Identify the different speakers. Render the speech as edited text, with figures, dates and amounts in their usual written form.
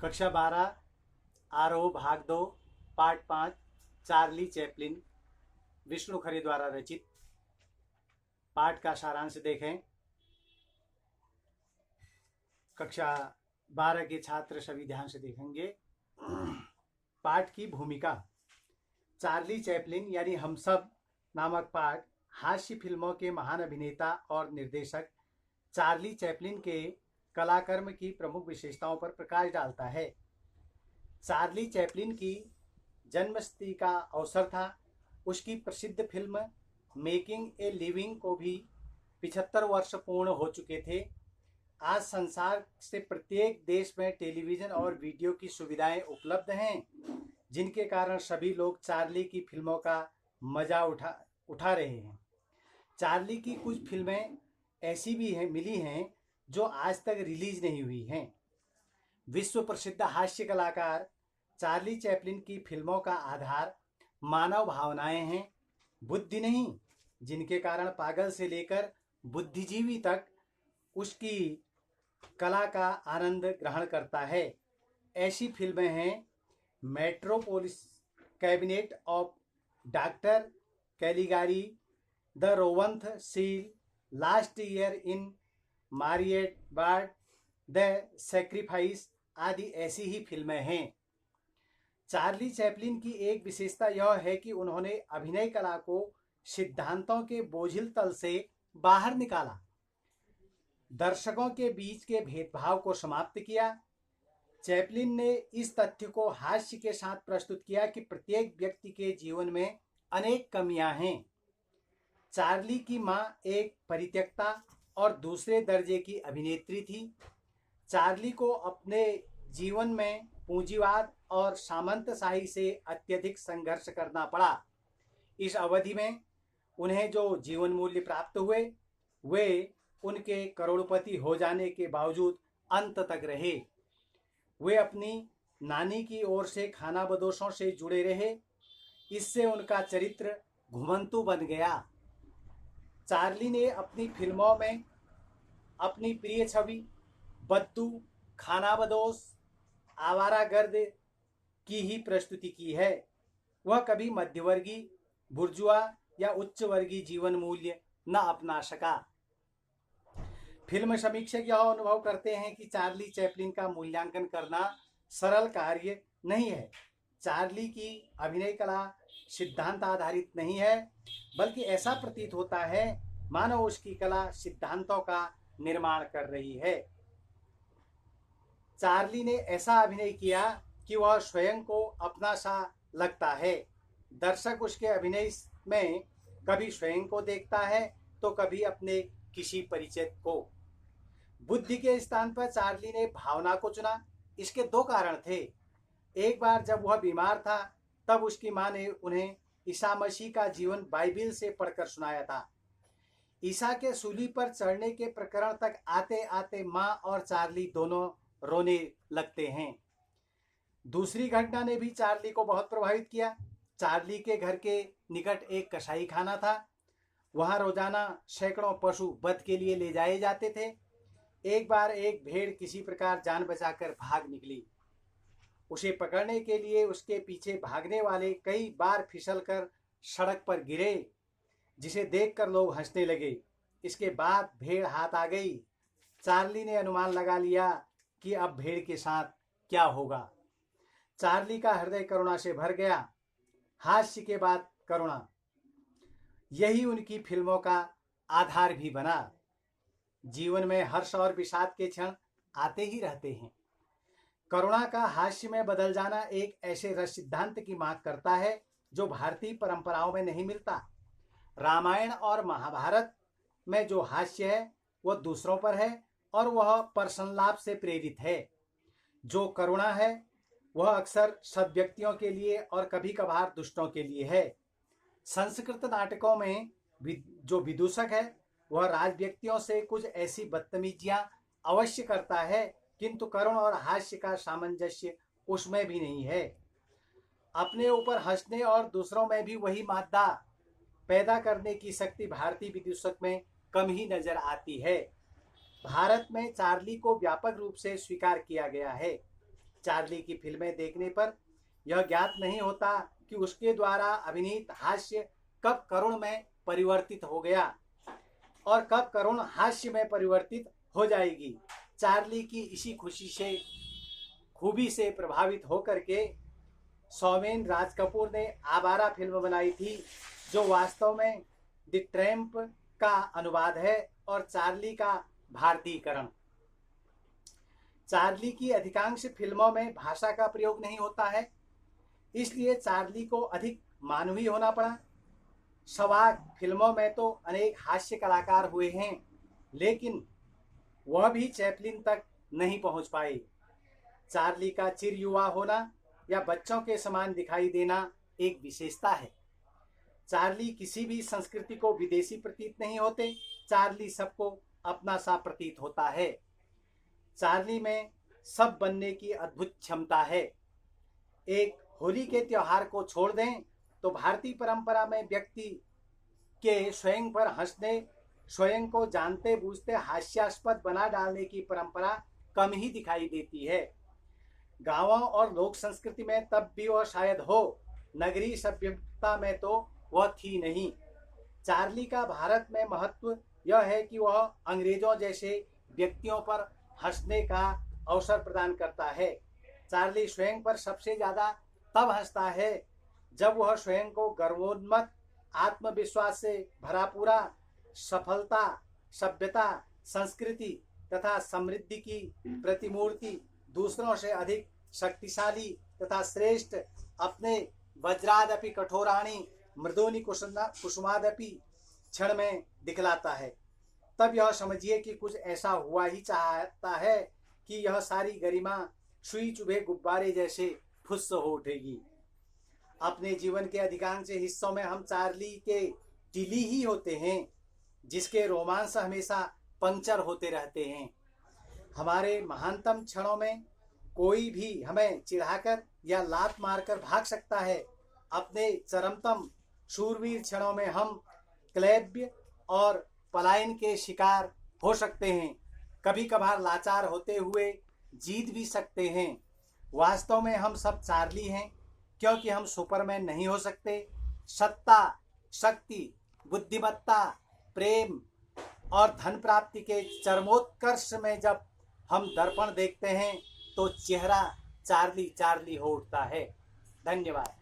Speaker 1: कक्षा 12 आरोह भाग 2 part 5 Charlie Chaplin Vishnu Khare द्वारा रचित। पाठ का सारांश देखें। कक्षा 12 के छात्र सभी ध्यान से देखेंगे। पाठ की भूमिका। चार्ली चैपलिन यानी हम सब नामक पाठ हास्य फिल्मों के महान अभिनेता और निर्देशक चार्ली चैपलिन के कलाकर्म की प्रमुख विशेषताओं पर प्रकाश डालता है। चार्ली चैपलिन की जन्मशती का अवसर था। उसकी प्रसिद्ध फिल्म मेकिंग ए लिविंग को भी 75 वर्ष पूर्ण हो चुके थे। आज संसार से प्रत्येक देश में टेलीविज़न और वीडियो की सुविधाएं उपलब्ध हैं, जिनके कारण सभी लोग चार्ली की फिल्मों का मजा उठा रहे हैं। चार्ली की कुछ फिल्में ऐसी भी मिली हैं जो आज तक रिलीज नहीं हुई हैं। विश्व प्रसिद्ध हास्य कलाकार चार्ली चैपलिन की फिल्मों का आधार मानव भावनाएं हैं, बुद्धि नहीं, जिनके कारण पागल से लेकर बुद्धिजीवी तक उसकी कला का आनंद ग्रहण करता है। ऐसी फिल्में हैं Metropolis, cabinet of doctor Caligari, the seventh seal, last year in Marienbad, the sacrifice आदि ऐसी ही फिल्में हैं। चार्ली चैपलिन की एक विशेषता यह है कि उन्होंने अभिनय कला को सिद्धांतों के बोझिल तल से बाहर निकाला, दर्शकों के बीच के भेदभाव को समाप्त किया। चैपलिन ने इस तथ्य को हास्य के साथ प्रस्तुत किया कि प्रत्येक व्यक्ति के जीवन में अनेक कमियां हैं। चार्ली की मां एक परित्यक्ता और दूसरे दर्जे की अभिनेत्री थी। चार्ली को अपने जीवन में पूंजीवाद और सामंतशाही से अत्यधिक संघर्ष करना पड़ा। इस अवधि में उन्हें जो जीवन मूल्य प्राप्त हुए वे उनके करोड़पति हो जाने के बावजूद अंत तक रहे। वे अपनी नानी की ओर से खानाबदोशों से जुड़े रहे। इससे उनका चरित्र घुमंतु बन गया। चार्ली ने अपनी फिल्मों में अपनी प्रिय छवि बद्दू, खानाबदोश, आवारागर्द की ही प्रस्तुति की है। वह कभी मध्यवर्गीय, बुर्जुआ या उच्च वर्गीय जीवन मूल्य न अपना सका। फिल्म समीक्षक यह अनुभव करते हैं कि चार्ली चैपलिन का मूल्यांकन करना सरल कार्य नहीं है। चार्ली की अभिनय कला सिद्धांत आधारित नहीं है, बल्कि ऐसा प्रतीत होता है मानो उसकी कला सिद्धांतों का निर्माण कर रही है। चार्ली ने ऐसा अभिनय किया कि वह स्वयं को अपना सा लगता है। दर्शक उसके अभिनय में कभी स्वयं को देखता है तो कभी अपने किसी परिचित को। बुद्धि के स्थान पर चार्ली ने भावना को चुना। इसके दो कारण थे। एक बार जब वह बीमार था तब उसकी मां ने उन्हें ईसा मसीह का जीवन बाइबिल से पढ़कर सुनाया था। ईसा के सूली पर चढ़ने के प्रकरण तक आते आते मां और चार्ली दोनों रोने लगते हैं। दूसरी घटना ने भी चार्ली को बहुत प्रभावित किया। चार्ली के घर के निकट एक कसाई खाना था। वहां रोजाना सैकड़ों पशु वध के लिए ले जाए जाते थे। एक बार एक भेड़ किसी प्रकार जान बचाकर भाग निकली। उसे पकड़ने के लिए उसके पीछे भागने वाले कई बार फिसलकर सड़क पर गिरे, जिसे देखकर लोग हंसने लगे। इसके बाद भेड़ हाथ आ गई। चार्ली ने अनुमान लगा लिया कि अब भेड़ के साथ क्या होगा। चार्ली का हृदय करुणा से भर गया। हास्य के बाद करुणा, यही उनकी फिल्मों का आधार भी बना। जीवन में हर्ष और विषाद के क्षण आते ही रहते हैं। करुणा का हास्य में बदल जाना एक ऐसे रस सिद्धांत की मांग करता है जो भारतीय परंपराओं में नहीं मिलता। रामायण और महाभारत में जो हास्य है वह दूसरों पर है और वह परसंलाप से प्रेरित है। जो करुणा है वह अक्सर सब व्यक्तियों के लिए और कभी कभार दुष्टों के लिए है। संस्कृत नाटकों में जो विदूषक है वह राज व्यक्तियों से कुछ ऐसी बदतमीजियां अवश्य करता है, किंतु करुण और हास्य का सामंजस्य उसमें भी नहीं है। अपने ऊपर हंसने और दूसरों में भी वही मादा पैदा करने की शक्ति भारतीय विदूषक में कम ही नजर आती है। भारत में चार्ली को व्यापक रूप से स्वीकार किया गया है। चार्ली की फिल्में देखने पर यह ज्ञात नहीं होता कि उसके द्वारा अभिनीत हास्य कब करुण में परिवर्तित हो गया और कब करुण हास्य में परिवर्तित हो जाएगी। चार्ली की इसी खूबी से प्रभावित होकर के सौमेन राज कपूर ने आवारा फिल्म बनाई थी, जो वास्तव में द ट्रैम्प का अनुवाद है और चार्ली का भारतीयकरण। चार्ली की अधिकांश फिल्मों में भाषा का प्रयोग नहीं होता है, इसलिए चार्ली को अधिक मानवीय होना पड़ा। सवाक फिल्मों में तो अनेक हास्य कलाकार हुए हैं, लेकिन वह भी चैपलिन तक नहीं पहुंच पाए। चार्ली का चिर युवा होना या बच्चों के समान दिखाई देना एक विशेषता है। चार्ली किसी भी संस्कृति को विदेशी प्रतीत नहीं होते, चार्ली सबको अपना सा प्रतीत होता है। चार्ली में सब बनने की अद्भुत क्षमता है। एक होली के त्योहार को छोड़ दें तो भारतीय परंपरा में व्यक्ति के स्वयं पर हंसने, स्वयं को जानते बूझते हास्यास्पद बना डालने की परंपरा कम ही दिखाई देती है। गांवों और लोक संस्कृति में तब भी वह शायद हो, नगरीय सभ्यता में तो वह थी नहीं। चार्ली का भारत में महत्व यह है कि वह अंग्रेजों जैसे व्यक्तियों पर हंसने का अवसर प्रदान करता है। चार्ली स्वयं पर सबसे ज्यादा तब हंसता है जब वह स्वयं को गर्वोन्मत्त, आत्मविश्वास से भरा पूरा, सफलता, सभ्यता, संस्कृति तथा समृद्धि की प्रतिमूर्ति, दूसरों से अधिक शक्तिशाली तथा श्रेष्ठ, अपने वज्रादपि कठोराणि मृदूनि कुसुमादपि क्षण में दिखलाता है। तब यह समझिए कि कुछ ऐसा हुआ ही चाहता है कि यह सारी गरिमा सुई चुभे गुब्बारे जैसे फुस्स हो उठेगी। अपने जीवन के अधिकांश हिस्सों में हम चार्ली के टिली ही होते हैं, जिसके रोमांस हमेशा पंक्चर होते रहते हैं। हमारे महानतम क्षणों में कोई भी हमें चिढ़ाकर या लात मारकर भाग सकता है। अपने चरमतम शूरवीर क्षणों में हम क्लैब्य और पलायन के शिकार हो सकते हैं, कभी कभार लाचार होते हुए जीत भी सकते हैं। वास्तव में हम सब चार्ली हैं, क्योंकि हम सुपरमैन नहीं हो सकते। सत्ता, शक्ति, बुद्धिमत्ता, प्रेम और धन प्राप्ति के चरमोत्कर्ष में जब हम दर्पण देखते हैं तो चेहरा चार्ली चार्ली हो उठता है। धन्यवाद।